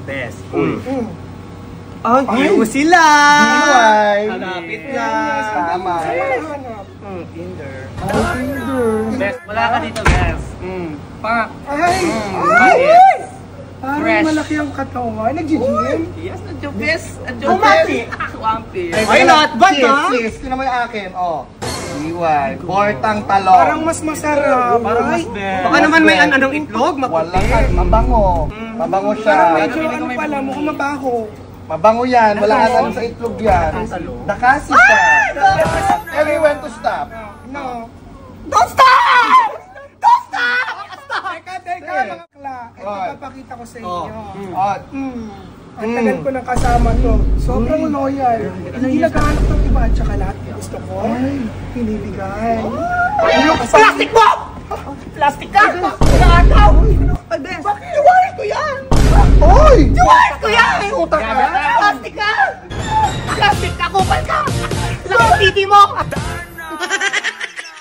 best. Ay, sila! Hanapit lang. Tama. Tinder. Tinder. Best, wala ka dito, best. Pak. Ay! Parang malaki ang katawan. Nag-gym? Yes, nandiyo best. Umati. Why not? Ba't ha? Sis, tingnan mo yung akin. Iwan. Portang talong. Parang mas masarap. Parang mas best. Baka naman may anong itlog, maputi. Mabango. Mabango siya. Parang medyo ano pala, mukhang mabaho. Mabango yan. Wala ano sa itlog yan. Nakasi siya. And we went to stop. No. Don't stop! Don't stop! Teka, mga kla. Ito papakita ko sa inyo. Ang tagal ko ng kasama to. Sobrang loyal. Hindi naghahanap ng iba at saka lahat gusto ko. Pinibigay. Plastic mo! Plastic ka! Pinakaw! Bakit? Iwain ko yan! Oy! Iwain ko yan! Utang ka!